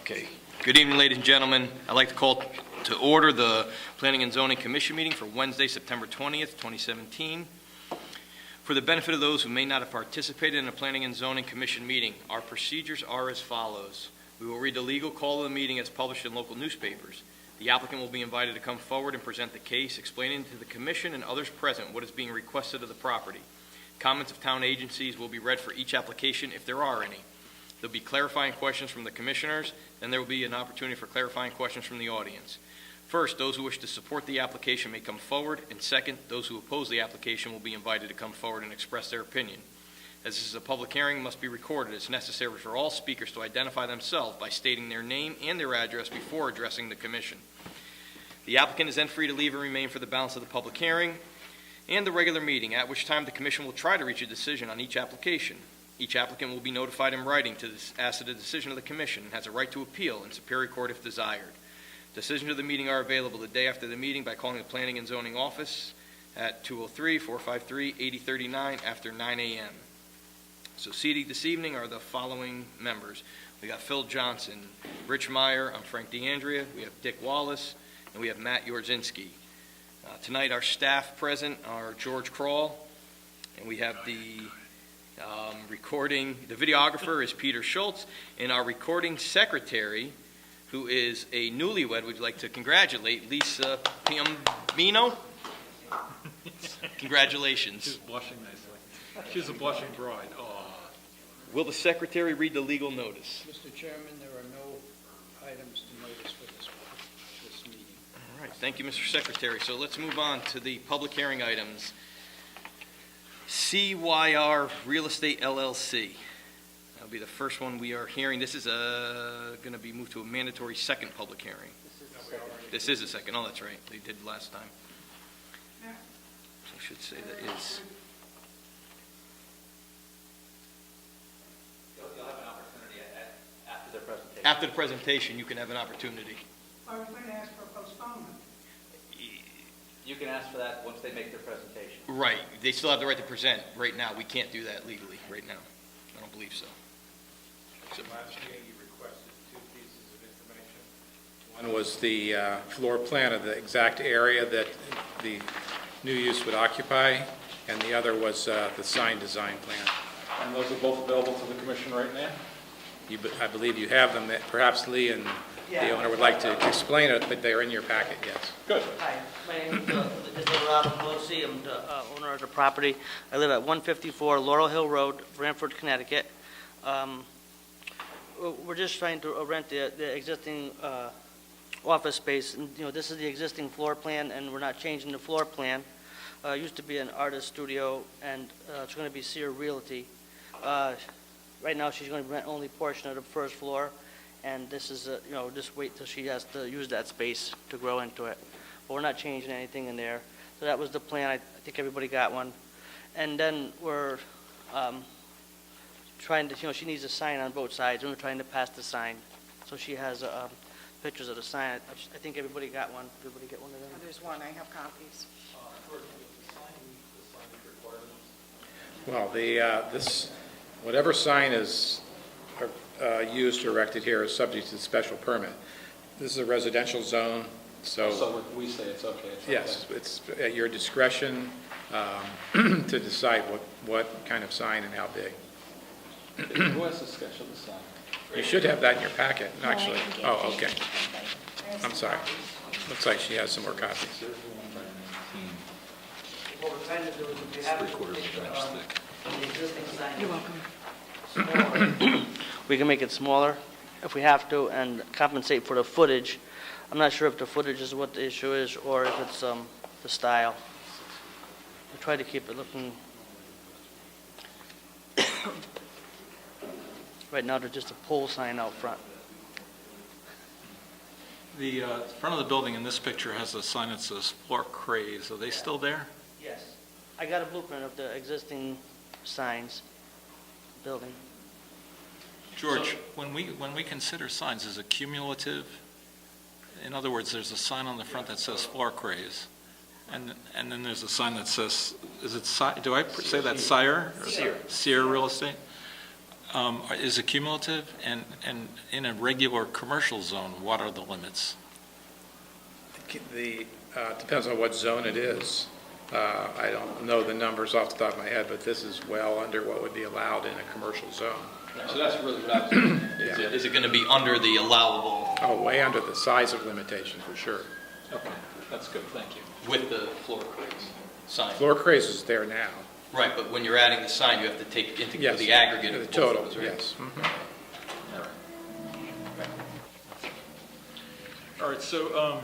Okay. Good evening, ladies and gentlemen. I'd like to call to order the Planning and Zoning Commission meeting for Wednesday, September 20th, 2017. For the benefit of those who may not have participated in a Planning and Zoning Commission meeting, our procedures are as follows. We will read the legal call of the meeting as published in local newspapers. The applicant will be invited to come forward and present the case, explaining to the commission and others present what is being requested of the property. Comments of town agencies will be read for each application if there are any. There'll be clarifying questions from the commissioners, and there will be an opportunity for clarifying questions from the audience. First, those who wish to support the application may come forward, and second, those who oppose the application will be invited to come forward and express their opinion. As this is a public hearing, it must be recorded. It's necessary for all speakers to identify themselves by stating their name and their address before addressing the commission. The applicant is then free to leave and remain for the balance of the public hearing and the regular meeting, at which time the commission will try to reach a decision on each application. Each applicant will be notified in writing as to the decision of the commission and has a right to appeal in Superior Court if desired. Decisions of the meeting are available the day after the meeting by calling the Planning and Zoning Office at 203-453-8039 after 9 a.m. So seated this evening are the following members. We got Phil Johnson, Rich Meyer, I'm Frank DeAndrea, we have Dick Wallace, and we have Matt Yorzinski. Tonight our staff present are George Kroll, and we have the the videographer is Peter Schultz, and our recording secretary, who is a newlywed, would like to congratulate Lisa Piambino. Congratulations. She's blushing nicely. She's a blushing bride. Oh. Will the secretary read the legal notice? Mr. Chairman, there are no items to notice for this meeting. All right, thank you, Mr. Secretary. So let's move on to the public hearing items. CYR Real Estate LLC. That'll be the first one we are hearing. This is going to be moved to a mandatory second public hearing. This is a second. Oh, that's right. They did last time. So I should say that is. You'll have an opportunity after the presentation. After the presentation, you can have an opportunity. I was going to ask for a postponement. You can ask for that once they make their presentation. Right. They still have the right to present. Right now, we can't do that legally. Right now, I don't believe so. Last meeting, you requested two pieces of information. One was the floor plan of the exact area that the new use would occupy, and the other was the sign design plan. And those are both available to the commission right now? I believe you have them. Perhaps Lee and the owner would like to explain it, but they're in your packet, yes. Good. Hi, my name is Rob Pelosi. I'm the owner of the property. I live at 154 Laurel Hill Road, Branford, Connecticut. We're just trying to rent the existing office space. And, this is the existing floor plan, and we're not changing the floor plan. It used to be an artist studio, and it's going to be Sear Realty. Right now, she's going to rent only a portion of the first floor. And this is, just wait till she has to use that space to grow into it. But we're not changing anything in there. So that was the plan. I think everybody got one. And then we're trying to, she needs a sign on both sides, and we're trying to pass the sign. So she has pictures of the sign. I think everybody got one. Everybody get one of them? There's one. I have copies. Well, whatever sign is used or erected here is subject to the special permit. This is a residential zone, so we say it's okay. yes, it's at your discretion to decide what kind of sign and how big. Who has the sketch of the sign? You should have that in your packet, actually. Oh, okay. I'm sorry. Looks like she has some more copies. What we're trying to do is we have the existing sign. You're welcome. Smaller. We can make it smaller if we have to and compensate for the footage. I'm not sure if the footage is what the issue is or if it's the style. We try to keep it looking. Right now, there's just a pole sign out front. The front of the building in this picture has a sign that says Floor Craze. Are they still there? Yes. I got a blueprint of the existing signs building. George, when we consider signs, is it cumulative? In other words, there's a sign on the front that says Floor Craze, and then there's a sign that says, do I say that Sear? Sear. Sear Real Estate? is it cumulative? And in a regular commercial zone, what are the limits? Depends on what zone it is. I don't know the numbers off the top of my head, but this is well under what would be allowed in a commercial zone. So that's really what I was thinking. Yeah. Is it going to be under the allowable Oh, way under the size of limitation, for sure. Okay, that's good, thank you. with the floor craze sign? Floor craze is there now. Right, but when you're adding the sign, you have to take into Yes. the aggregate of The both total, of those, right? yes. Mhm. All right, so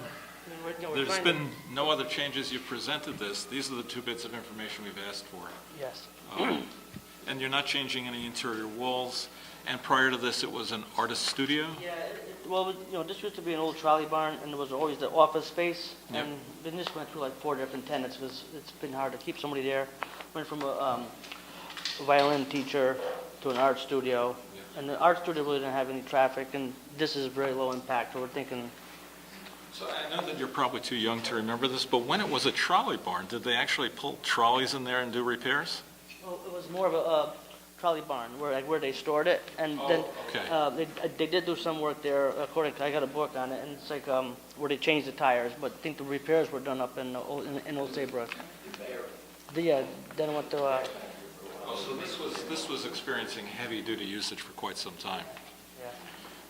We're there's trying to- been no other changes. You've presented this. These are the two bits of information we've asked for. Yes. And you're not changing any interior walls. And prior to this, it was an artist studio? Yeah, well, this used to be an old trolley barn, and there was always the office space. Yep. And then this went through like 4 different tenants, because it's been hard to keep somebody there. Went from a violin teacher to an art studio. And the art studio really didn't have any traffic, and this is very low impact, so we're thinking, So I know that you're probably too young to remember this, but when it was a trolley barn, did they actually pull trolleys in there and do repairs? well, it was more of a trolley barn, where they stored it. And then okay. they did do some work there, according to, I got a book on it, and it's like where they changed the tires, but I think the repairs were done up in Old Saybrook. Then I went to, Oh, so this was experiencing heavy-duty usage for quite some time.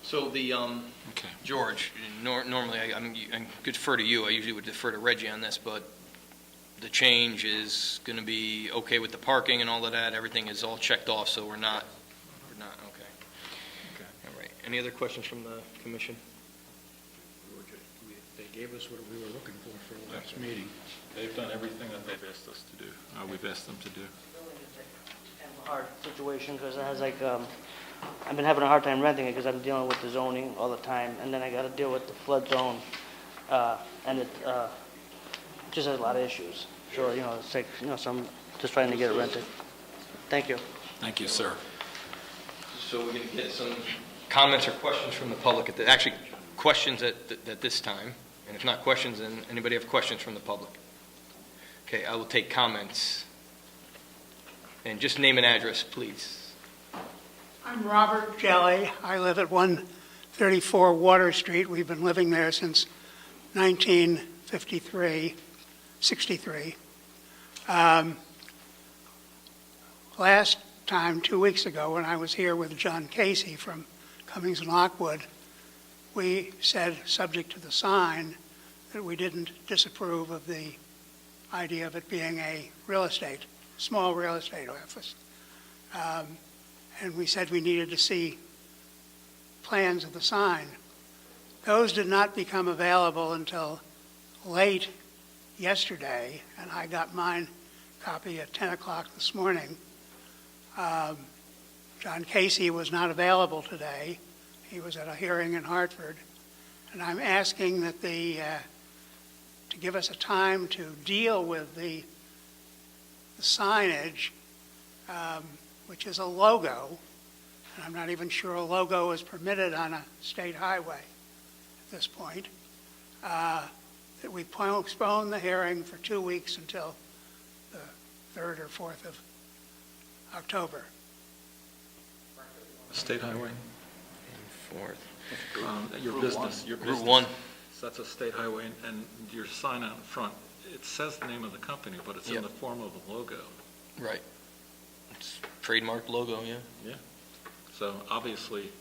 So the, Okay. George, normally, I defer to you, I usually would defer to Reggie on this, but the change is going to be okay with the parking and all of that, everything is all checked off, so we're not, okay. Okay. All right, any other questions from the commission? They gave us what we were looking for the last meeting. They've done everything that they've asked us to do, we've asked them to do. hard situation, because it has like, I've been having a hard time renting it, because I'm dealing with the zoning all the time, and then I gotta deal with the flood zone, and it just has a lot of issues. Sure, it's like, so I'm just trying to get it rented. Thank you. Thank you, sir. So we're going to get some comments or questions from the public, actually, questions at this time, and if not questions, then anybody have questions from the public? Okay, I will take comments. And just name and address, please. I'm Robert Jelly. I live at 134 Water Street. We've been living there since 1963, 63. Last time, 2 weeks ago, when I was here with John Casey from Cummings and Lockwood, we said, subject to the sign, that we didn't disapprove of the idea of it being a small real estate office. And we said we needed to see plans of the sign. Those did not become available until late yesterday, and I got mine copy at 10 o'clock this morning. John Casey was not available today. He was at a hearing in Hartford. And I'm asking that to give us a time to deal with the signage, which is a logo, and I'm not even sure a logo is permitted on a state highway at this point, that we postpone the hearing for 2 weeks until the 3rd or 4th of October. State highway? Fourth. Your business. Route 1. So that's a state highway, and your sign out in front, it says the name of the company, but it's in Yep. the form of a logo. Right. It's trademark logo, yeah. So obviously,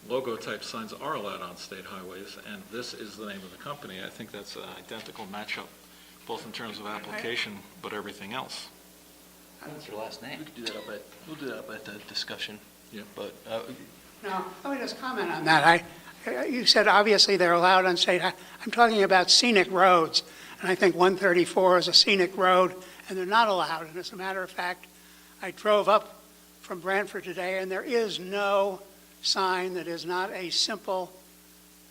logo-type signs are allowed on state highways, and this is the name of the company. I think that's an identical matchup, both in terms of application, but everything else. What's your last name? We'll do that up at the discussion. Yeah. But, Now, let me just comment on that. You said obviously they're allowed on state. I'm talking about scenic roads, and I think 134 is a scenic road, and they're not allowed. And as a matter of fact, I drove up from Brantford today, and there is no sign that is not a simple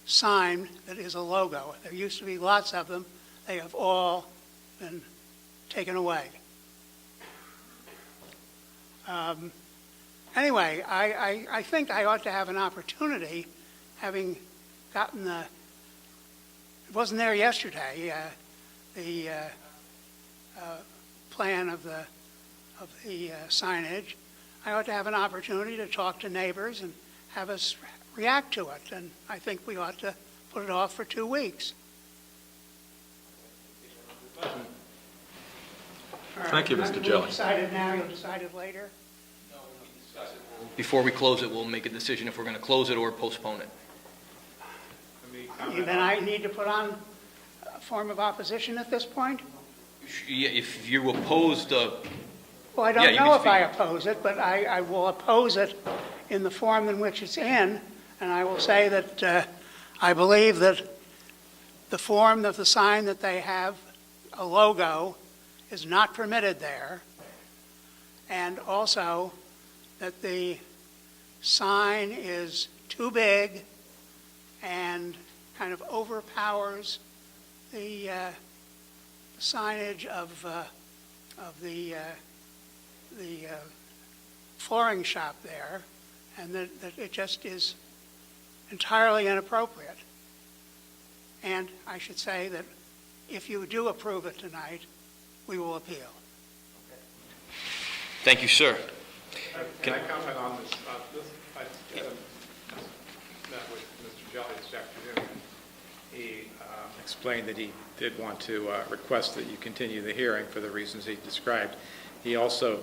sign that is a logo. There used to be lots of them. They have all been taken away. Anyway, I think I ought to have an opportunity, having gotten it wasn't there yesterday, the plan of the signage. I ought to have an opportunity to talk to neighbors and have us react to it, and I think we ought to put it off for 2 weeks. Thank you, Mr. Jelly. You'll decide it now, you'll decide it later? Before we close it, we'll make a decision if we're going to close it or postpone it. Then I need to put on a form of opposition at this point? Yeah, if you oppose the, Well, I Yeah, don't you know can if I speak. oppose it, but I will oppose it in the form in which it's in, and I will say that I believe that the form of the sign that they have, a logo, is not permitted there, and also that the sign is too big and kind of overpowers the signage of the flooring shop there, and that it just is entirely inappropriate. And I should say that if you do approve it tonight, we will appeal. thank you, sir. Can I comment on this? I met with Mr. Jelly this afternoon. He explained that he did want to request that you continue the hearing for the reasons he described. He also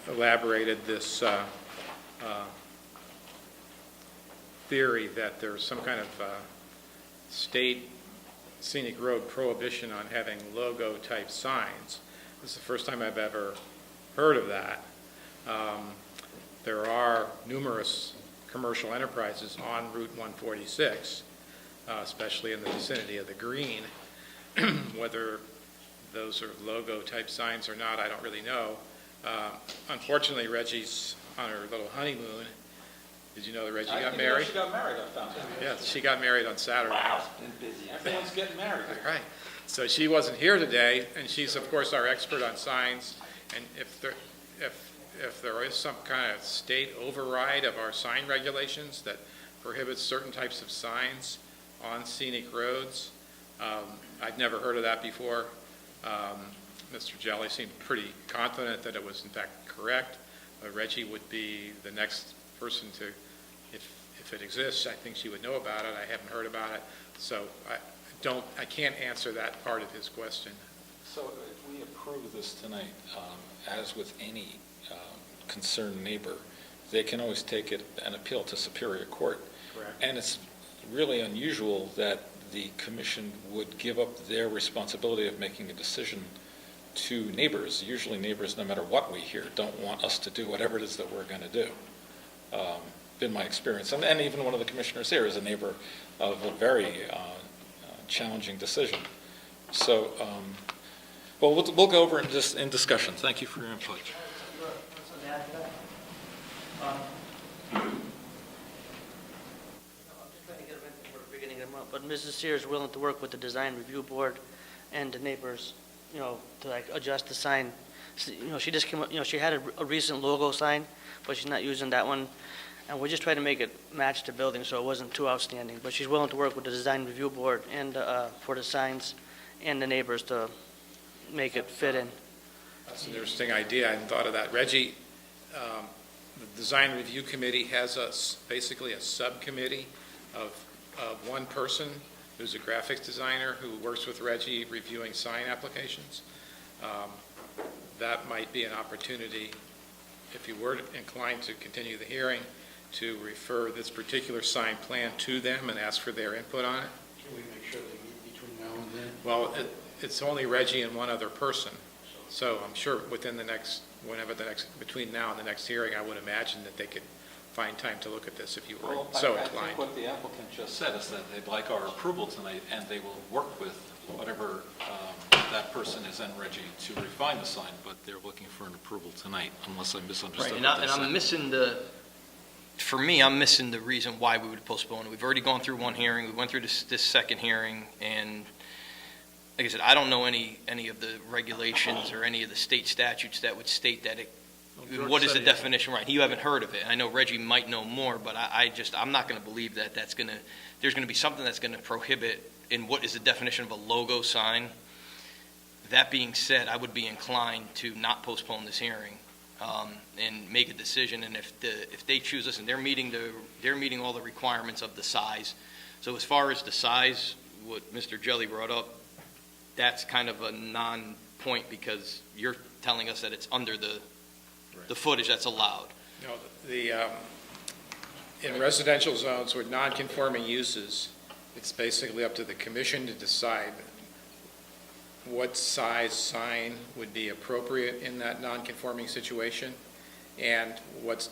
elaborated this theory that there's some kind of state scenic road prohibition on having logo-type signs. This is the first time I've ever heard of that. There are numerous commercial enterprises on Route 146, especially in the vicinity of the Green. Whether those are logo-type signs or not, I don't really know. Unfortunately, Reggie's on her little honeymoon. Did you know that Reggie got married? She got married, I found out. Yeah, she got married on Saturday. Wow, it's been busy. Everyone's getting married. Right. So she wasn't here today, and she's, of course, our expert on signs. And if there is some kind of state override of our sign regulations that prohibits certain types of signs on scenic roads, I've never heard of that before. Mr. Jelly seemed pretty confident that it was in fact correct. Reggie would be the next person to, if it exists, I think she would know about it. I haven't heard about it. So I can't answer that part of his question. So if we approve this tonight, as with any concerned neighbor, they can always take it and appeal to Superior Court. Correct. And it's really unusual that the commission would give up their responsibility of making a decision to neighbors. Usually neighbors, no matter what we hear, don't want us to do whatever it is that we're going to do. Been my experience. And even one of the commissioners here is a neighbor of a very challenging decision. So, well, we'll go over it in discussion. Thank you for your input. But Mrs. Sears is willing to work with the design review board and the neighbors, to like adjust the sign. She just came up, she had a recent logo sign, but she's not using that one. And we're just trying to make it match the building so it wasn't too outstanding. But she's willing to work with the design review board and for the signs and the neighbors to make it fit in. That's an interesting idea. I hadn't thought of that. Reggie, the design review committee has basically a subcommittee of one person who's a graphics designer who works with Reggie reviewing sign applications. That might be an opportunity, if you were inclined to continue the hearing, to refer this particular sign plan to them and ask for their input on it. Can we make sure they meet between now and then? Well, it's only Reggie and one other person. So I'm sure within between now and the next hearing, I would imagine that they could find time to look at this if you were so I inclined. think what the applicant just said is that they'd like our approval tonight, and they will work with whatever that person is and Reggie to refine the sign, but they're looking for an approval tonight, unless I misunderstood Right, what they and said. I'm missing the reason why we would postpone it. We've already gone through one hearing, we went through this second hearing, and like I said, I don't know any of the regulations or any of the state statutes that would state that George what is said the he- definition, right? You haven't heard of it. I know Reggie might know more, but I'm not going to believe that there's going to be something that's going to prohibit in what is the definition of a logo sign. That being said, I would be inclined to not postpone this hearing and make a decision, and if they choose us, and they're meeting all the requirements of the size. So as far as the size, what Mr. Jelly brought up, that's kind of a non-point, because you're telling us that it's under the footage that's allowed. No, in residential zones with non-conforming uses, it's basically up to the commission to decide what size sign would be appropriate in that non-conforming situation, and what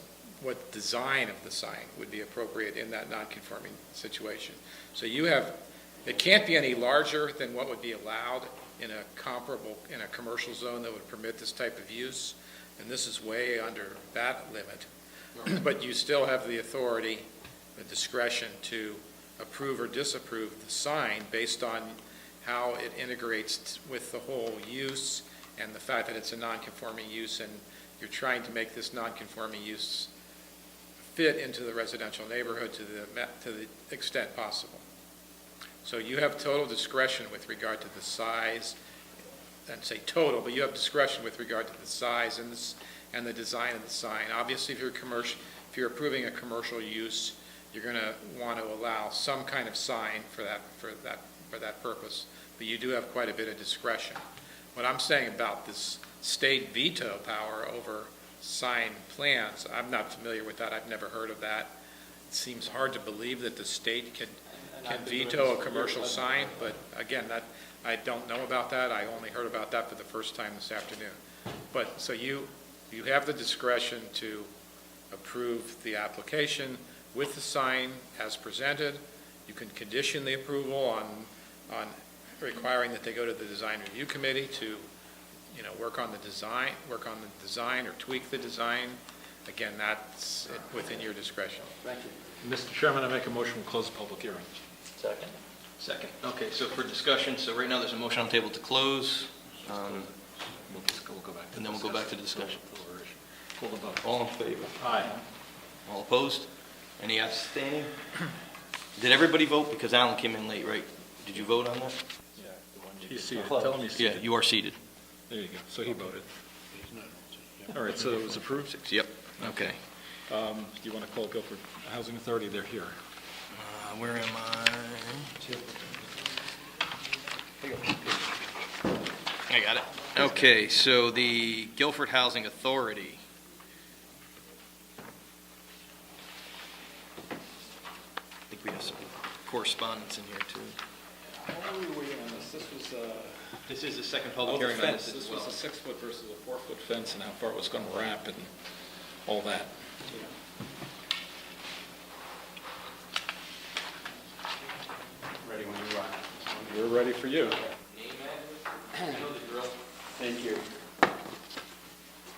design of the sign would be appropriate in that non-conforming situation. So it can't be any larger than what would be allowed in a commercial zone that would permit this type of use, and this is way under that limit. But you still have the authority, the discretion to approve or disapprove the sign based on how it integrates with the whole use and the fact that it's a non-conforming use, and you're trying to make this non-conforming use fit into the residential neighborhood to the extent possible. So you have total discretion with regard to the size, and say total, but you have discretion with regard to the size and the design of the sign. Obviously, if you're approving a commercial use, you're going to want to allow some kind of sign for that purpose, but you do have quite a bit of discretion. What I'm saying about this state veto power over sign plans, I'm not familiar with that. I've never heard of that. It seems hard to believe that the state can veto a commercial sign, but again, I don't know about that. I only heard about that for the first time this afternoon. But so you have the discretion to approve the application with the sign as presented. You can condition the approval on requiring that they go to the design review committee to, work on the design or tweak the design. Again, that's within your discretion. Thank you. Mr. Chairman, I make a motion to close the public hearing. Second. Okay, so for discussion, so right now there's a motion on the table to close, We'll go back to and then we'll go back to the discussion. Call the vote. All in favor? Aye. All opposed? Any abstaining? Did everybody vote? Because Alan came in late, right? Did you vote on that? He's seated. Tell him he's seated. Yeah, you are seated. There you go. So he voted. All right, so it was approved. Yep, okay. Do you want to call Guilford Housing Authority? They're here. Where am I? I got it. Okay, so the Guilford Housing Authority. I think we have some correspondence in here, too. How long were we on this? This is the second public hearing on this as This well. was a 6-foot versus a 4-foot fence, and how far it was going to wrap and all that. Ready when you are. We're ready for you. Thank you.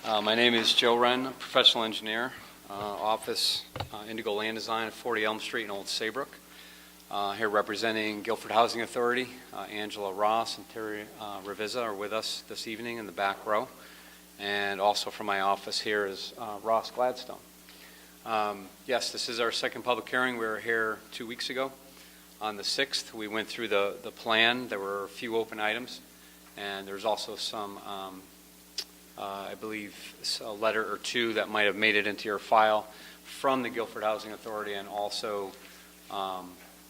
My name is Joe Wren, a professional engineer, office Indigo Land Design at 40 Elm Street in Old Saybrook. Here representing Guilford Housing Authority. Angela Ross and Terry Revizza are with us this evening in the back row. And also from my office here is Ross Gladstone. Yes, this is our second public hearing. We were here 2 weeks ago. On the 6th, we went through the plan. There were a few open items, and there's also some, I believe, a letter or two that might have made it into your file from the Guilford Housing Authority, and also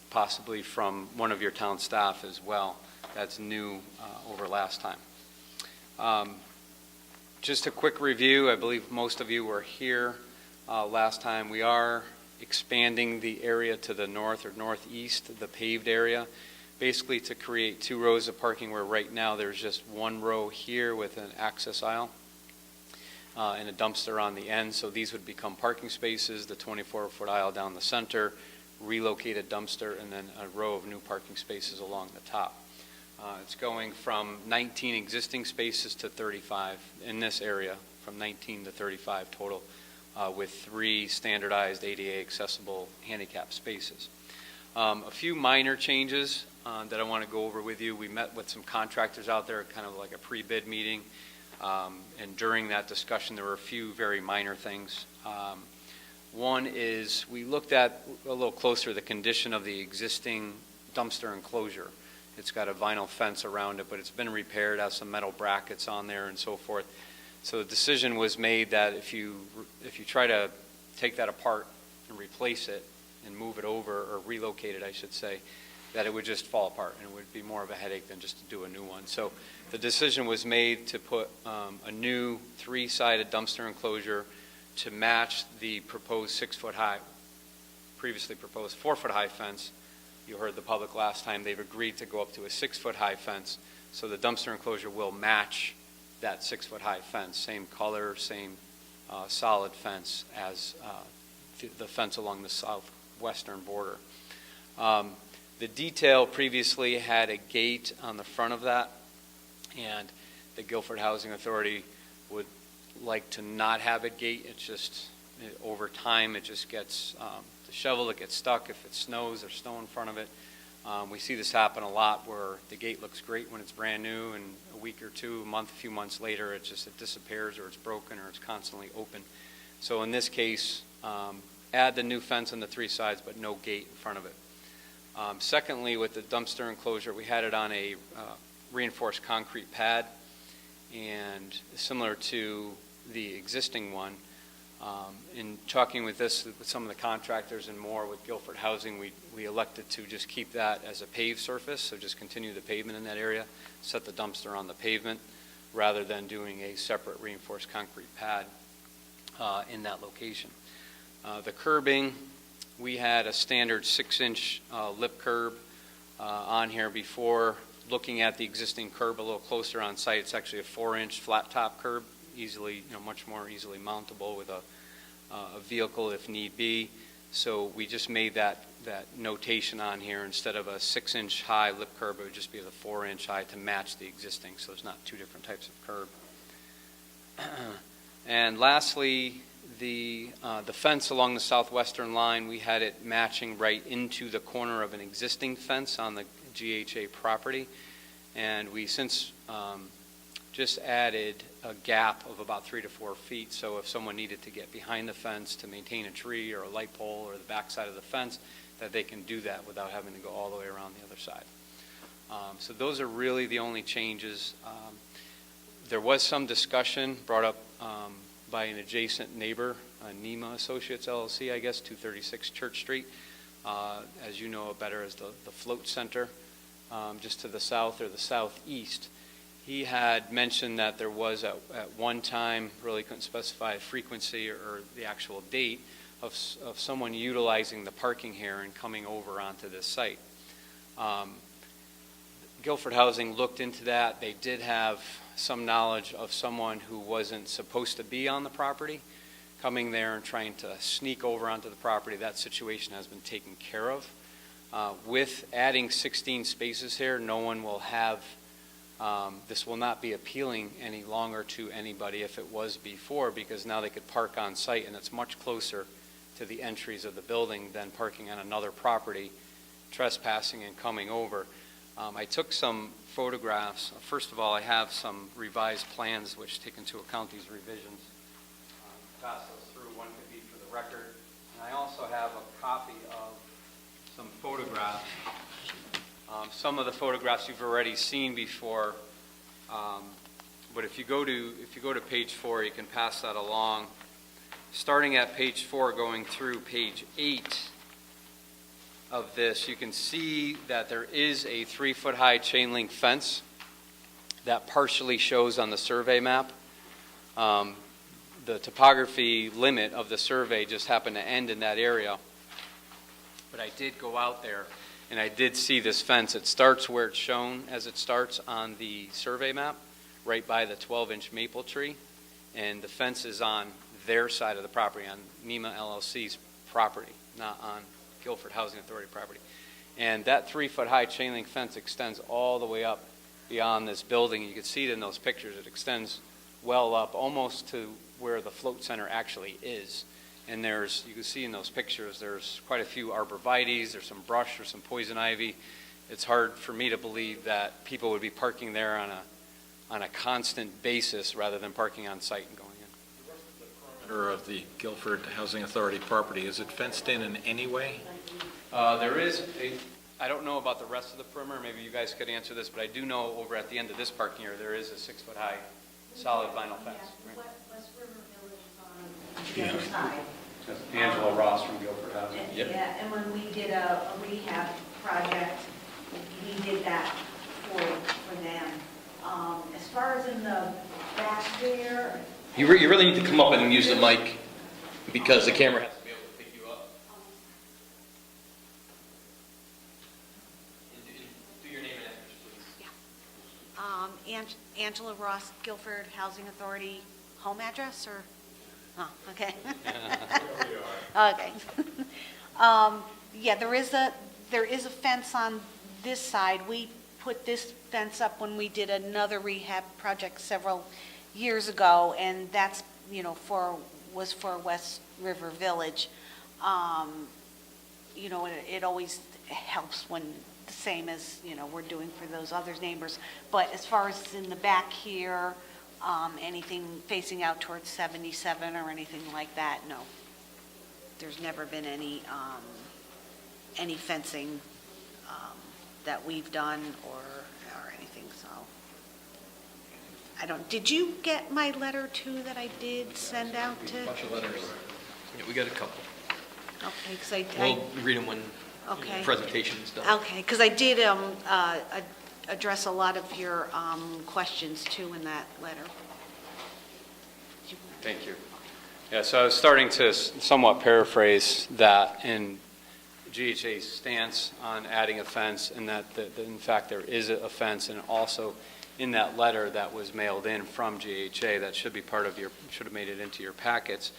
possibly from one of your town staff as well. That's new over last time. Just a quick review. I believe most of you were here last time. We are expanding the area to the north or northeast, the paved area, basically to create 2 rows of parking where right now there's just 1 row here with an access aisle and a dumpster on the end. So these would become parking spaces, the 24-foot aisle down the center, relocated dumpster, and then a row of new parking spaces along the top. It's going from 19 existing spaces to 35 in this area, from 19 to 35 total, with 3 standardized ADA accessible handicap spaces. A few minor changes that I want to go over with you. We met with some contractors out there, kind of like a pre-bid meeting, and during that discussion there were a few very minor things. One is we looked at a little closer the condition of the existing dumpster enclosure. It's got a vinyl fence around it, but it's been repaired, has some metal brackets on there and so forth. So the decision was made that if you try to take that apart and replace it and move it over, or relocate it, I should say, that it would just fall apart and it would be more of a headache than just to do a new one. So the decision was made to put a new 3-sided dumpster enclosure to match the proposed 6-foot high, previously proposed 4-foot high fence. You heard the public last time, they've agreed to go up to a 6-foot high fence. So the dumpster enclosure will match that 6-foot high fence, same color, same solid fence as the fence along the southwestern border. The detail previously had a gate on the front of that, and the Guilford Housing Authority would like to not have a gate. It's just, over time, it just gets, the shovel, it gets stuck. If it snows, there's snow in front of it. We see this happen a lot where the gate looks great when it's brand new, and a week or two, a few months later, it disappears, or it's broken, or it's constantly open. So in this case, add the new fence on the 3 sides, but no gate in front of it. Secondly, with the dumpster enclosure, we had it on a reinforced concrete pad, and similar to the existing one. In talking with some of the contractors and more with Guilford Housing, we elected to just keep that as a paved surface, so just continue the pavement in that area, set the dumpster on the pavement, rather than doing a separate reinforced concrete pad in that location. The curbing, we had a standard 6-inch lip curb on here before. Looking at the existing curb a little closer on site, it's actually a 4-inch flat top curb, easily, much more easily mountable with a vehicle if need be. So we just made that notation on here. Instead of a 6-inch high lip curb, it would just be the 4-inch high to match the existing, so there's not 2 different types of curb. And lastly, the fence along the southwestern line, we had it matching right into the corner of an existing fence on the GHA property, and we since just added a gap of about 3 to 4 feet, so if someone needed to get behind the fence to maintain a tree or a light pole or the backside of the fence, that they can do that without having to go all the way around the other side. So those are really the only changes. There was some discussion brought up by an adjacent neighbor, NEMA Associates LLC, I guess, 236 Church Street. As you know better as the Float Center, just to the south or the southeast. He had mentioned that there was at one time, really couldn't specify a frequency or the actual date, of someone utilizing the parking here and coming over onto this site. Guilford Housing looked into that. They did have some knowledge of someone who wasn't supposed to be on the property coming there and trying to sneak over onto the property. That situation has been taken care of. With adding 16 spaces here, no one will have, this will not be appealing any longer to anybody if it was before, because now they could park on site, and it's much closer to the entries of the building than parking on another property, trespassing and coming over. I took some photographs. First of all, I have some revised plans which take into account these revisions. Pass those through. One could be for the record. And I also have a copy of some photographs. Some of the photographs you've already seen before, but if you go to page 4, you can pass that along. Starting at page 4, going through page 8 of this, you can see that there is a 3-foot high chain link fence that partially shows on the survey map. The topography limit of the survey just happened to end in that area. But I did go out there and I did see this fence. It starts where it's shown as it starts on the survey map, right by the 12-inch maple tree. And the fence is on their side of the property, on NEMA LLC's property, not on Guilford Housing Authority property. And that 3-foot high chain link fence extends all the way up beyond this building. You can see it in those pictures. It extends well up, almost to where the float center actually is. And you can see in those pictures, there's quite a few arborvitaes, there's some brush, there's some poison ivy. It's hard for me to believe that people would be parking there on a constant basis rather than parking on site and going in. The perimeter of the Guilford Housing Authority property, is it fenced in any way? There is I don't know about the rest of the perimeter, maybe you guys could answer this, but I do know over at the end of this parking area, there is a 6-foot high solid vinyl fence. Yeah, West River Village is on the other side. That's Angela Ross from Guilford Housing. Yep. Yeah, and when we did a rehab project, we did that for them. As far as in the back there, You really need to come up and use the mic because the camera has to be able to pick you up. And do your name and address, please. Angela Ross, Guilford Housing Authority, home address, or, oh, okay. Okay. Yeah, there is a fence on this side. We put this fence up when we did another rehab project several years ago, and that's, was for West River Village. It always helps when, the same as, we're doing for those other neighbors. But as far as in the back here, anything facing out towards 77 or anything like that, no. There's never been any fencing that we've done or anything, so. Did you get my letter too that I did send out to? A bunch of letters. Yeah, we got a couple. Okay, because We'll read them when Okay. the presentation is done. Okay, because I did address a lot of your questions too in that letter. Thank you. Yeah, so I was starting to somewhat paraphrase that in GHA's stance on adding a fence, and that in fact there is a fence, and also in that letter that was mailed in from GHA that should have made it into your packets.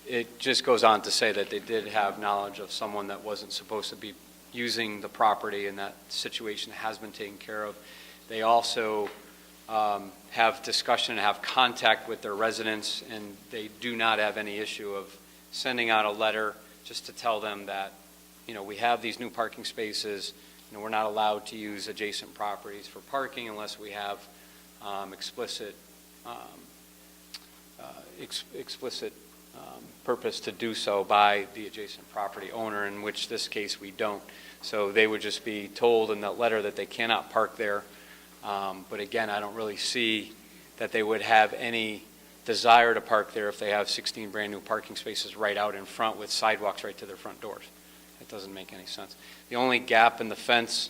It just goes on to say that they did have knowledge of someone that wasn't supposed to be using the property, and that situation has been taken care of. They also have discussion and have contact with their residents, and they do not have any issue of sending out a letter just to tell them that, we have these new parking spaces. We're not allowed to use adjacent properties for parking unless we have explicit purpose to do so by the adjacent property owner, in which this case we don't. So they would just be told in that letter that they cannot park there. But again, I don't really see that they would have any desire to park there if they have 16 brand new parking spaces right out in front with sidewalks right to their front doors. It doesn't make any sense. The only gap in the fence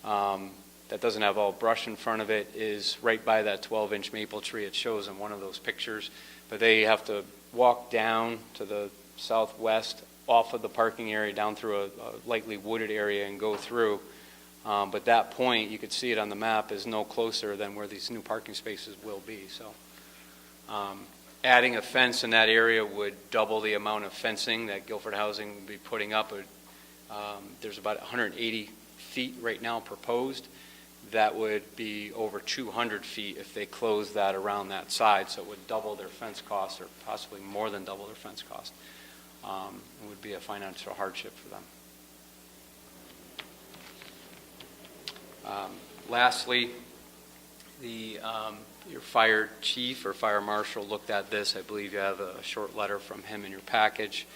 that doesn't have all brush in front of it is right by that 12-inch maple tree it shows in one of those pictures. But they have to walk down to the southwest off of the parking area down through a lightly wooded area and go through. But that point, you could see it on the map, is no closer than where these new parking spaces will be. So adding a fence in that area would double the amount of fencing that Guilford Housing would be putting up. There's about 180 feet right now proposed. That would be over 200 feet if they close that around that side, so it would double their fence costs, or possibly more than double their fence cost. It would be a financial hardship for them. Lastly, your fire chief or fire marshal looked at this. I believe you have a short letter from him in your package.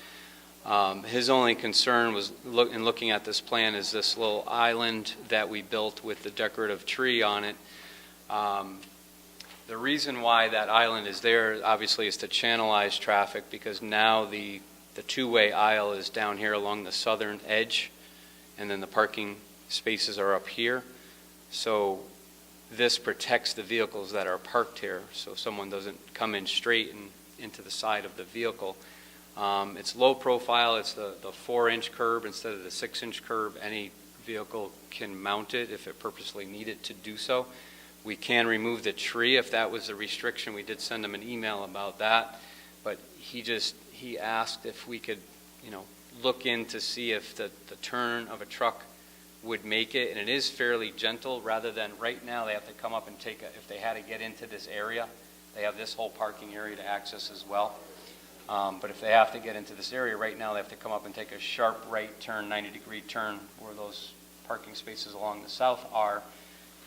His only concern was in looking at this plan is this little island that we built with the decorative tree on it. The reason why that island is there, obviously, is to channelize traffic, because now the two-way aisle is down here along the southern edge, and then the parking spaces are up here. So this protects the vehicles that are parked here, so someone doesn't come in straight and into the side of the vehicle. It's low profile. It's the 4-inch curb instead of the 6-inch curb. Any vehicle can mount it if it purposely needed to do so. We can remove the tree if that was a restriction. We did send him an email about that, but he asked if we could, look in to see if the turn of a truck would make it, and it is fairly gentle, rather than right now they have to come up and if they had to get into this area, they have this whole parking area to access as well. But if they have to get into this area right now, they have to come up and take a sharp right turn, 90-degree turn, where those parking spaces along the south are.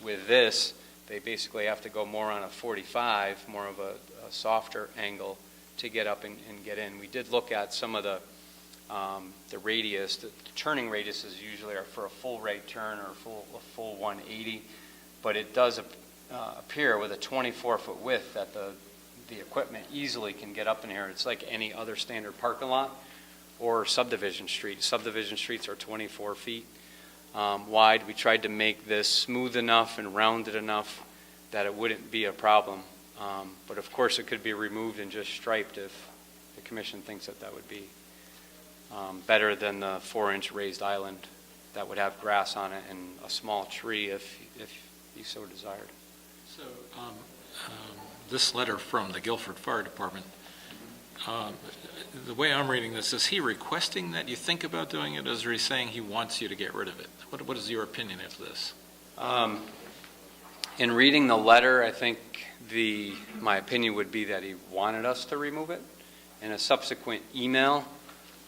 With this, they basically have to go more on a 45, more of a softer angle to get up and get in. We did look at some of the radius. The turning radius is usually for a full right turn or a full 180, but it does a pier with a 24-foot width that the equipment easily can get up in here. It's like any other standard parking lot or subdivision street. Subdivision streets are 24 feet wide. We tried to make this smooth enough and rounded enough that it wouldn't be a problem. But of course, it could be removed and just striped if the commission thinks that that would be better than the 4-inch raised island that would have grass on it and a small tree if you so desired. So, this letter from the Guilford Fire Department, the way I'm reading this, is he requesting that you think about doing it, or is he saying he wants you to get rid of it? What is your opinion of this? In reading the letter, I think my opinion would be that he wanted us to remove it. In a subsequent email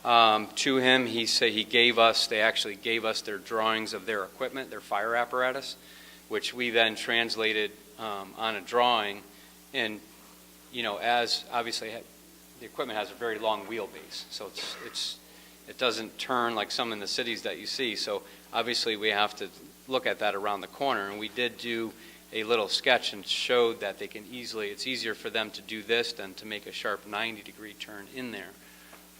to him, they actually gave us their drawings of their equipment, their fire apparatus, which we then translated on a drawing. And, as obviously the equipment has a very long wheelbase, so it doesn't turn like some in the cities that you see. So obviously we have to look at that around the corner, and we did do a little sketch and showed that it's easier for them to do this than to make a sharp 90-degree turn in there.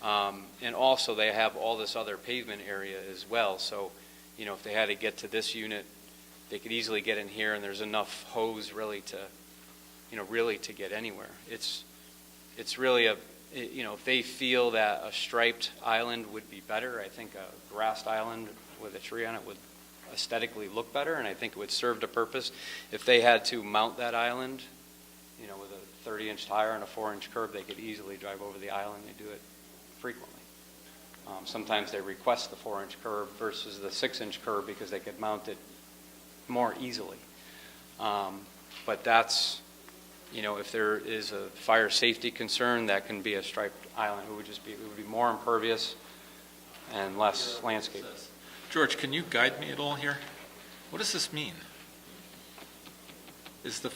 And also they have all this other pavement area as well. So, if they had to get to this unit, they could easily get in here, and there's enough hose really to get anywhere. It's really if they feel that a striped island would be better, I think a grassed island with a tree on it would aesthetically look better, and I think it would serve the purpose. If they had to mount that island, with a 30-inch tire and a 4-inch curb, they could easily drive over the island. They do it frequently. Sometimes they request the 4-inch curb versus the 6-inch curb because they could mount it more easily. But that's, if there is a fire safety concern, that can be a striped island. It would be more impervious and less landscape. George, can you guide me at all here? What does this mean? Is the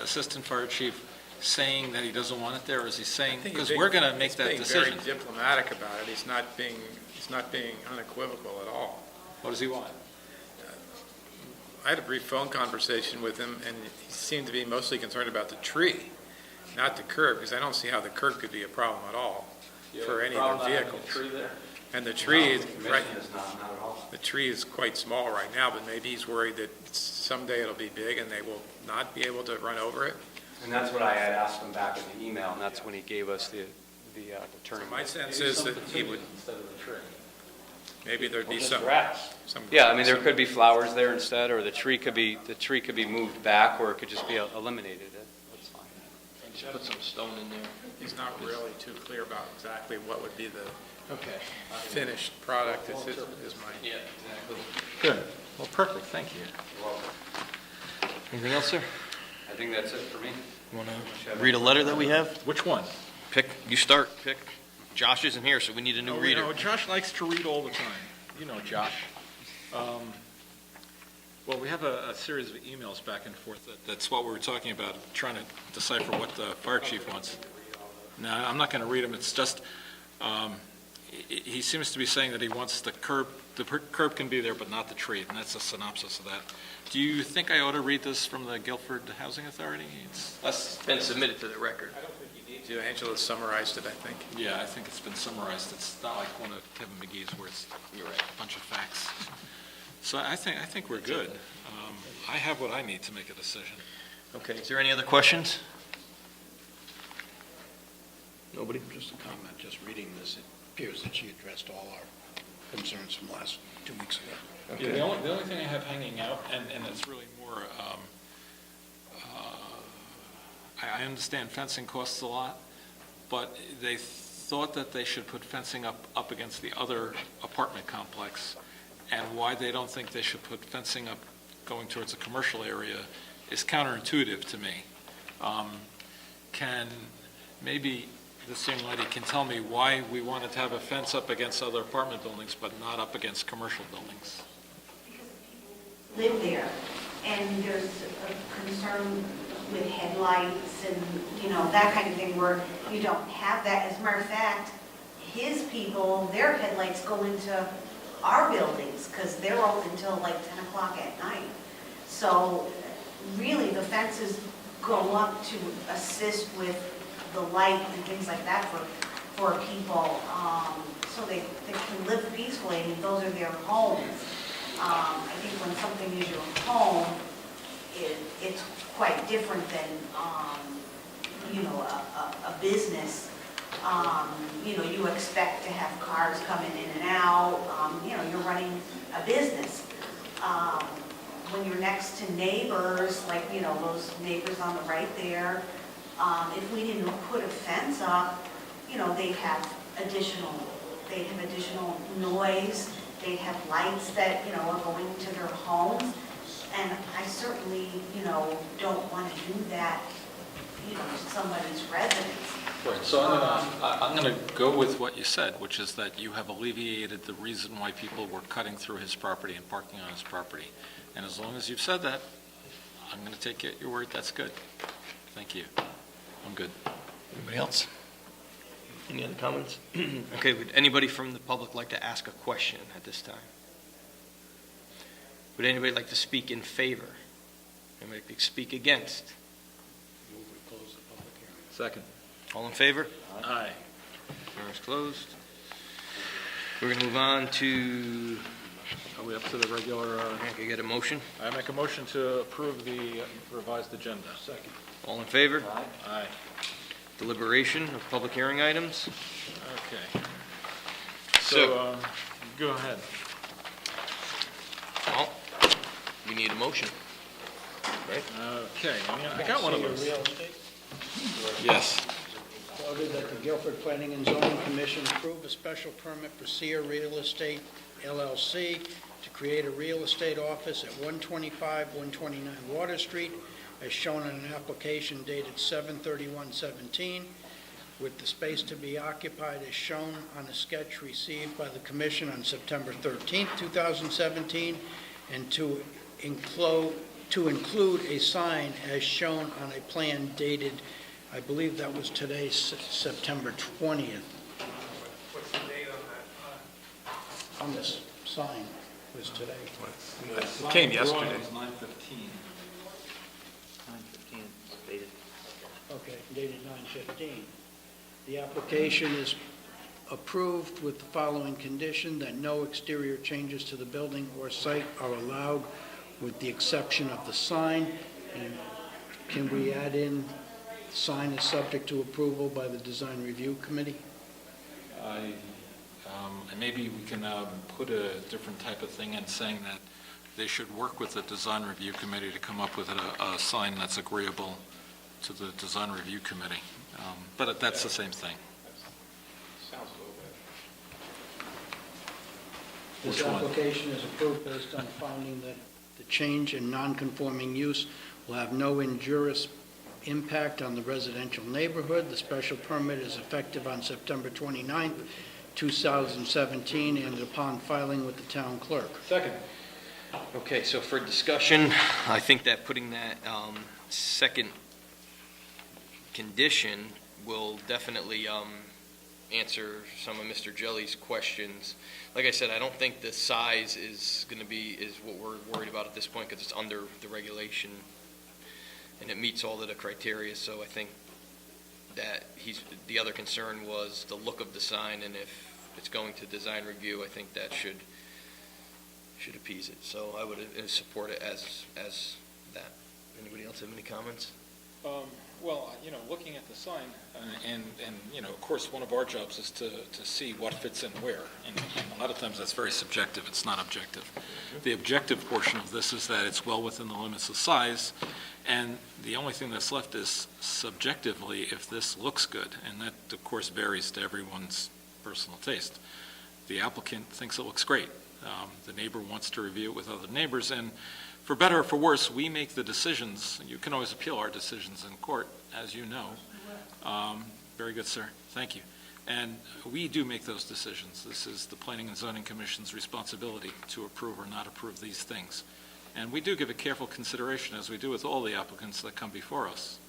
assistant fire chief saying that he doesn't want it there, or is he saying, because we're going to make that decision? He's being very diplomatic about it. He's not being unequivocal at all. What does he want? I had a brief phone conversation with him, and he seemed to be mostly concerned about the tree, not the curb, because I don't see how the curb could be a problem at all for any of the vehicles. And the tree is right. The tree is quite small right now, but maybe he's worried that someday it'll be big and they will not be able to run over it. And that's what I had asked him back in the email, and that's when he gave us the turning. My sense is that he would. Instead of the tree. Maybe there'd be some grass. Some yeah, I mean there could be flowers there instead, or the tree could be moved back, or it could just be eliminated. That's fine. Just put some stone in there. He's not really too clear about exactly what would be the finished product. Is my Yeah, exactly. Good. Well, perfect. Thank you. Anything else, sir? I think that's it for me. You want to read a letter that we have? Which one? Pick. You start. Pick. Josh isn't here, so we need a new reader. Josh likes to read all the time. Josh. Well, we have a series of emails back and forth. That's what we were talking about, trying to decipher what the fire chief wants. Now, I'm not going to read them. It's just, he seems to be saying that he wants the curb can be there, but not the tree, and that's a synopsis of that. Do you think I ought to read this from the Guilford Housing Authority? That's been submitted to the record. I don't think you need to. Angela summarized it, I think. Yeah, I think it's been summarized. It's not like one of Kevin McGee's where it's a bunch of facts. So I think we're good. I have what I need to make a decision. Okay. Is there any other questions? Nobody? Just a comment, just reading this, it appears that she addressed all our concerns from last 2 weeks ago. Yeah, the only thing I have hanging out, and it's really more, I understand fencing costs a lot, but they thought that they should put fencing up against the other apartment complex, and why they don't think they should put fencing up going towards a commercial area is counterintuitive to me. Can maybe this young lady can tell me why we wanted to have a fence up against other apartment buildings but not up against commercial buildings? Live there, and there's a concern with headlights and, that kind of thing where you don't have that. As a matter of fact, his people, their headlights go into our buildings because they're open until like 10 o'clock at night. So really, the fences go up to assist with the light and things like that for people, so they can live peacefully, and those are their homes. I think when something is your home, it's quite different than, a business. You expect to have cars coming in and out, you're running a business. When you're next to neighbors, like, those neighbors on the right there, if we didn't put a fence up, they'd have additional noise, they'd have lights that, are going to their homes, and I certainly, don't want to do that, to somebody's residence. Right, so I'm going to go with what you said, which is that you have alleviated the reason why people were cutting through his property and parking on his property. And as long as you've said that, I'm going to take you at your word, that's good. Thank you. I'm good. Anybody else? Any other comments? Okay, would anybody from the public like to ask a question at this time? Would anybody like to speak in favor? Anybody speak against? Move to close the public hearing. Second. All in favor? Aye. Hearing is closed. We're going to move on to, Are we up to the regular? can I get a motion? I make a motion to approve the revised agenda. Second. All in favor? Aye. Deliberation of public hearing items? Okay. So- So, go ahead. Well, we need a motion, right? Okay, I got one of those. Real estate. Yes. Ordered that the Guilford Planning and Zoning Commission approve a special permit for Sear Real Estate LLC to create a real estate office at 125, 129 Water Street, as shown on an application dated 7/31/17, with the space to be occupied as shown on a sketch received by the Commission on September 13, 2017, and to include a sign as shown on a plan dated, I believe that was today, September 20th. What's the date on that? On this sign was today. It came yesterday. It was 9:15. 9:15, stated. Okay, dated 9/15. The application is approved with the following condition, that no exterior changes to the building or site are allowed with the exception of the sign. And can we add in, sign is subject to approval by the Design Review Committee? And maybe we can put a different type of thing in, saying that they should work with the Design Review Committee to come up with a sign that's agreeable to the Design Review Committee. But that's the same thing. Sounds a little bit. Which This one? application is approved based on finding that the change in non-conforming use will have no injurious impact on the residential neighborhood. The special permit is effective on September 29th, 2017, and upon filing with the town clerk. Second. Okay, so for discussion, I think that putting that second condition will definitely answer some of Mr. Jelly's questions. Like I said, I don't think the size is going to be what we're worried about at this point, because it's under the regulation and it meets all of the criteria. So I think that the other concern was the look of the sign, and if it's going to design review, I think that should appease it. So I would support it as that. Anybody else have any comments? Well, looking at the sign, and of course, one of our jobs is to see what fits in where. And a lot of times that's very subjective, it's not objective. The objective portion of this is that it's well within the limits of size, and the only thing that's left is subjectively if this looks good, and that, of course, varies to everyone's personal taste. The applicant thinks it looks great. The neighbor wants to review it with other neighbors, and for better or for worse, we make the decisions. You can always appeal our decisions in court, as you know. Very good, sir. Thank you. And we do make those decisions. This is the Planning and Zoning Commission's responsibility to approve or not approve these things. And we do give it careful consideration, as we do with all the applicants that come before us.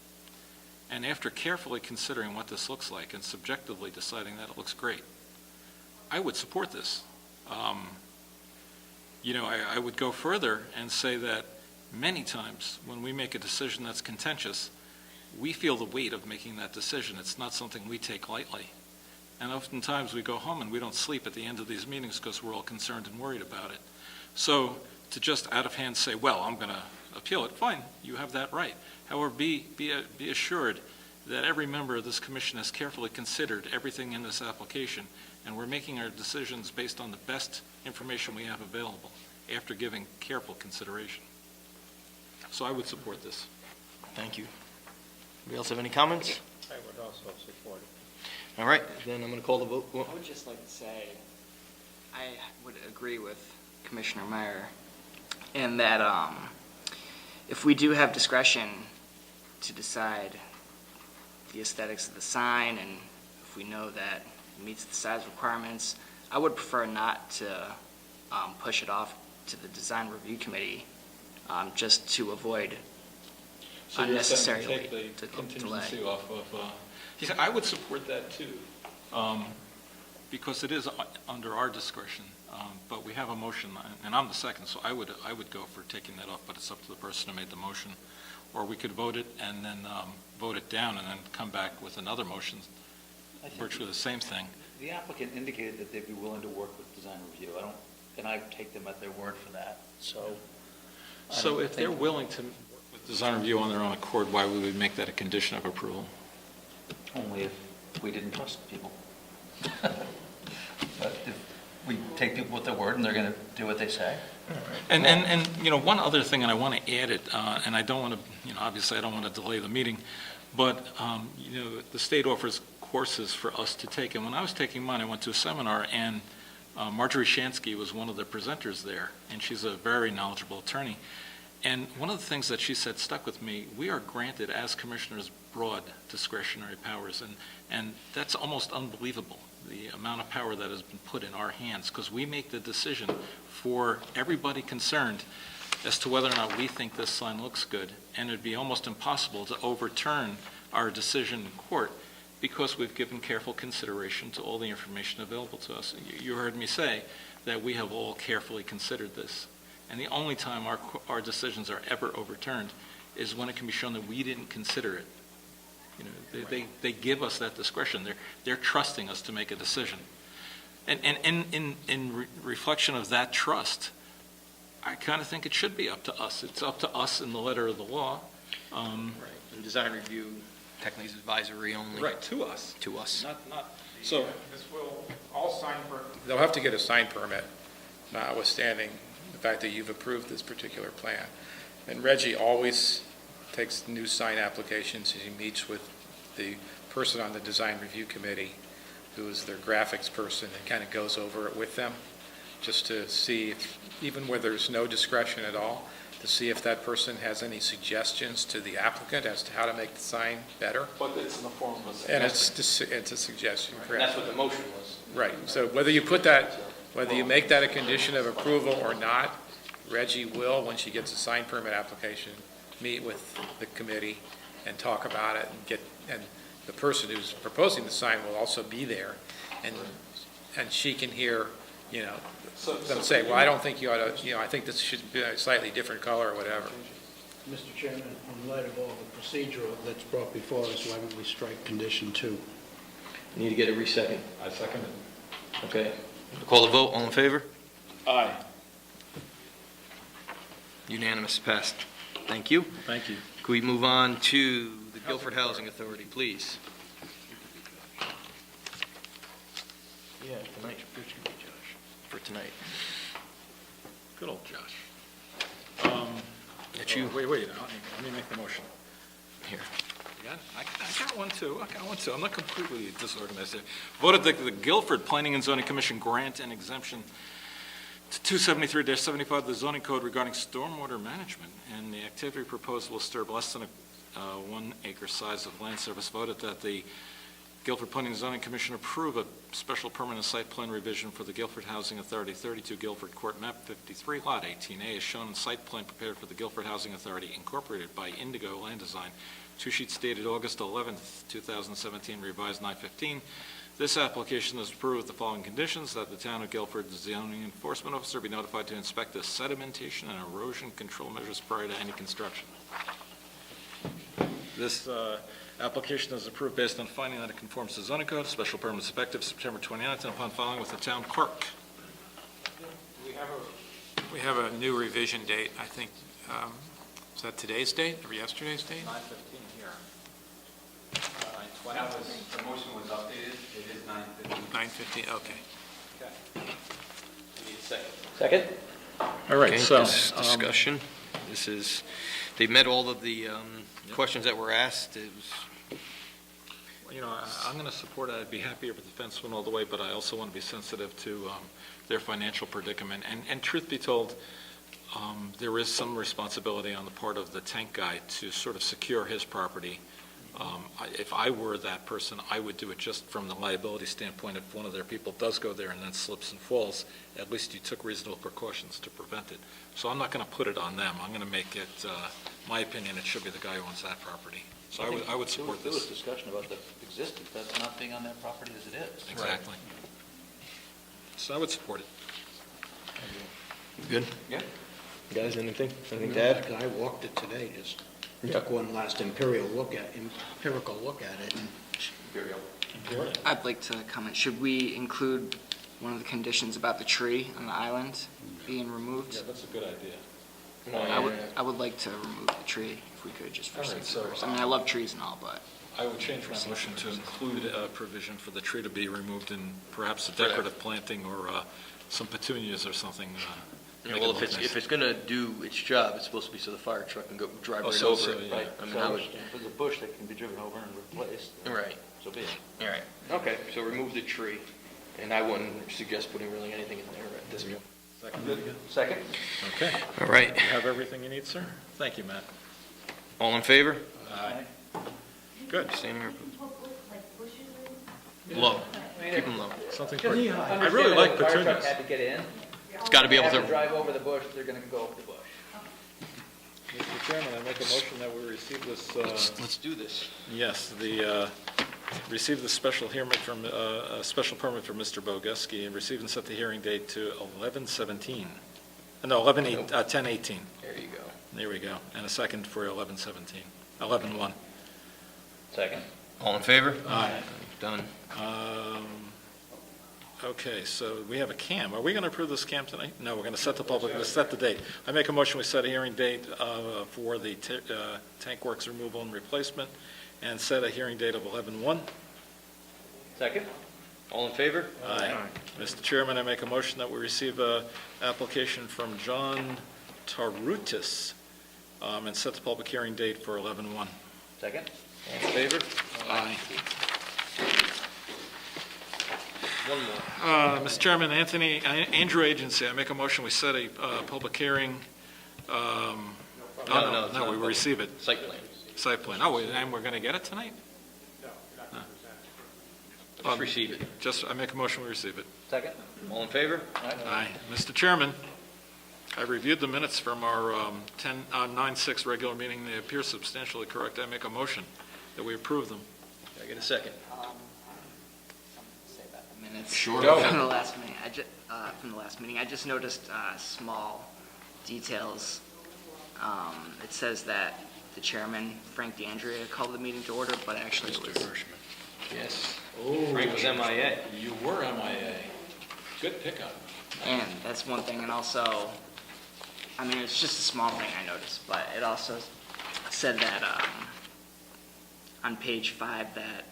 And after carefully considering what this looks like and subjectively deciding that it looks great, I would support this. I would go further and say that many times, when we make a decision that's contentious, we feel the weight of making that decision. It's not something we take lightly. And oftentimes, we go home and we don't sleep at the end of these meetings because we're all concerned and worried about it. So to just out of hand say, well, I'm going to appeal it, fine, you have that right. However, be assured that every member of this commission has carefully considered everything in this application, and we're making our decisions based on the best information we have available after giving careful consideration. So I would support this. Thank you. Anybody else have any comments? I would also support it. All right, then I'm going to call the vote. I would just like to say, I would agree with Commissioner Meyer in that if we do have discretion to decide the aesthetics of the sign, and if we know that it meets the size requirements, I would prefer not to push it off to the design review committee, just to avoid unnecessarily So you're saying take the contingency off of, I would support that too, because it is under our discretion, but we have a motion, and I'm the second, so I would go for taking that off, but it's up to the person who made the motion. Or we could vote it and then vote it down and then come back with another motion, virtually the same thing. The applicant indicated that they'd be willing to work with design review. And I take them at their word for that, so. So if they're willing to work with design review on their own accord, why would we make that a condition of approval? Only if we didn't trust people. But if we take people at their word and they're going to do what they say. And you know, one other thing, and I want to add it, and I don't want to, you know, obviously I don't want to delay the meeting, but, you know, the state offers courses for us to take. And when I was taking mine, I went to a seminar, and Marjorie Shansky was one of the presenters there, and she's a very knowledgeable attorney. And one of the things that she said stuck with me: we are granted, as commissioners, broad discretionary powers, and that's almost unbelievable, the amount of power that has been put in our hands, because we make the decision for everybody concerned as to whether or not we think this sign looks good, and it'd be almost impossible to overturn our decision in court because we've given careful consideration to all the information available to us. You heard me say that we have all carefully considered this, and the only time our decisions are ever overturned is when it can be shown that we didn't consider it. You know, they give us that discretion. They're trusting us to make a decision. And in reflection of that trust, I kind of think it should be up to us. It's up to us in the letter of the law. Right. And design review technically is advisory only. Right, to us. To us. Not, so, This will, all sign They'll have to get a sign permit, notwithstanding the fact that you've approved this particular plan. And Reggie always takes new sign applications. He meets with the person on the design review committee, who is their graphics person, and kind of goes over it with them, just to see if, even where there's no discretion at all, to see if that person has any suggestions to the applicant as to how to make the sign better. but it's in the form of a suggestion. And it's a suggestion, And correct? that's what the motion was. Right, so whether you make that a condition of approval or not, Reggie will, when she gets a sign permit application, meet with the committee and talk about it and the person who's proposing the sign will also be there, and she can hear, you know, them say, well, I don't think you ought to, you know, I think this should be a slightly different color or whatever. Mr. Chairman, in light of all the procedural that's brought before us, why don't we strike condition 2? Need to get a re-second. I second it. Okay. Call the vote. All in favor? Aye. Unanimous. Passed. Thank you. Thank you. Could we move on to the Guilford Housing Authority, please? Yeah, tonight. For tonight. Good old Josh. That's you. Wait, let me make the motion. Here. I got one too. I'm not completely disorganized here. Voted that the Guilford Planning and Zoning Commission grant an exemption to 273-75 of the zoning code regarding stormwater management, and the activity proposed will disturb less than a 1 acre size of land surface. Voted that the Guilford Planning and Zoning Commission approve a special permanent site plan revision for the Guilford Housing Authority, 32 Guilford Court, map 53, lot 18A, as shown in site plan prepared for the Guilford Housing Authority, incorporated by Indigo Land Design. 2 sheets dated August 11th, 2017, revised 9/15. This application is approved with the following conditions: that the town of Guilford zoning enforcement officer be notified to inspect the sedimentation and erosion control measures prior to any construction. This application is approved based on finding that it conforms to zoning code. Special permit is effective September 29th and upon filing with the town clerk. We have a new revision date, I think. Is that today's date or yesterday's date? 9:15 here. The motion was updated, it is 9:50. 9:15, okay. Second? All right, Okay, so, this discussion, this is, they met all of the questions that were asked. It was I'm going to support it. I'd be happier if the fence went all the way, but I also want to be sensitive to their financial predicament. And truth be told, there is some responsibility on the part of the tank guy to sort of secure his property. If I were that person, I would do it just from the liability standpoint. If one of their people does go there and then slips and falls, at least you took reasonable precautions to prevent it. So I'm not going to put it on them. I'm going to make it, my opinion, it should be the guy who owns that property. So I would support There was this. discussion about the existence, that's not being on that property as it is. Exactly. So I would support it. good. Yeah. Guys, anything to add? I walked it today, just took one last empirical look at it. and I'd like to comment, should we include one of the conditions about the tree on the island being removed? Yeah, that's a good idea. I would like to remove the tree if we could, just for All right, safety so- purposes. I mean, I love trees and all, but I would change my motion to include a provision for the tree to be removed and perhaps a decorative planting or some petunias or something. Yeah, well, if it's going to do its job, it's supposed to be so the fire truck can go drive Oh, right so- over so, it. yeah. Right. I mean, So how would, if there's a bush that can be driven over and replaced, right, so be it. all right. Okay, so remove the tree, and I wouldn't suggest putting really anything in there at this point. Second? Okay. All right, You have everything you need, sir? Thank you, Matt. all in favor? Aye. Good. Standing or low? Keep them low. Something pretty. I really like petunias. Had to get in. It's got to be able Have to to, drive over the bush, they're gonna go over the bush. Mr. Chairman, I make a motion that we receive this, let's do this. yes, receive the special permit from Mr. Bogeski and receive and set the hearing date to 11/17. No, 10/18. There you go. There we go. And a second for 11/17, 11/1. Second? All in favor? Aye. Done. Okay, so we have a CAM. Are we going to approve this CAM tonight? No, we're going to set the date. I make a motion, we set a hearing date for the tank works removal and replacement, and set a hearing date of 11/1. Second? All in favor? Aye. Mr. Chairman, I make a motion that we receive a application from John Tarutis, and set the public hearing date for 11/1. Second? All in favor? Aye. One more. Mr. Chairman, Andrew Agency, I make a motion, we set a public hearing. No, we receive it, Site plan. site plan. Oh, and we're going to get it tonight? Just receive it. I make a motion, we receive it. Second? All in favor? Aye. Mr. Chairman, I reviewed the minutes from our 9/6 regular meeting. They appear substantially correct. I make a motion that we approve them. Can I get a second? say about the minutes. Sure. From the last meeting, I just noticed small details. It says that the chairman, Frank DeAndrea, called the meeting to order, but actually it was Yes. Frank was MIA. You were MIA. Good pickup. And that's one thing, and also, I mean, it's just a small thing I noticed, but it also said that on page 5 that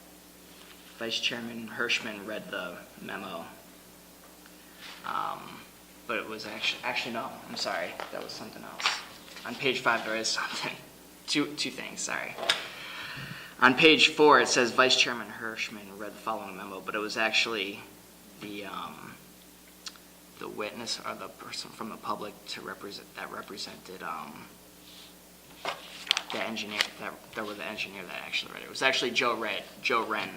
Vice Chairman Hirschman read the memo. But it was actually no, I'm sorry, that was something else. On page 5 there is something, two things, sorry. On page 4 it says Vice Chairman Hirschman read the following memo, but it was actually the witness or the person from the public that represented the engineer that were the engineer that actually read it. It was actually Joe Wren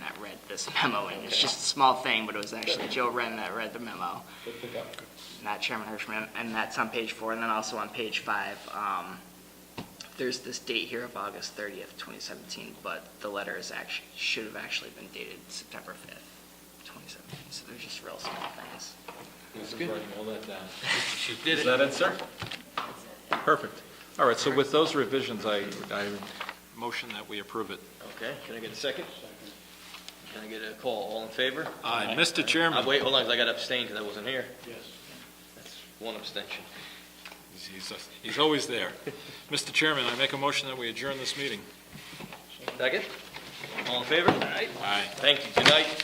that read this memo, and it's just a small thing, but it was actually Joe Wren that read the memo, Good pickup. not Chairman Hirschman, and that's on page 4, and then also on page 5, there's this date here of August 30th, 2017, but the letter should have actually been dated September 5th, 2017, so they're just real small things. This is writing all that down. She did Is it. that it, sir? Perfect. All right, so with those revisions, I motion that we approve it. Okay, can I get a second? Can I get a call? All in favor? Aye. Mr. Chairman. Wait, hold on, 'cause I got to abstain because I wasn't here. Yes. That's one abstention. He's always there. Mr. Chairman, I make a motion that we adjourn this meeting. Second? All in favor? Aye. Aye. Thank you. Good night.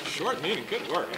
Short meeting, good work.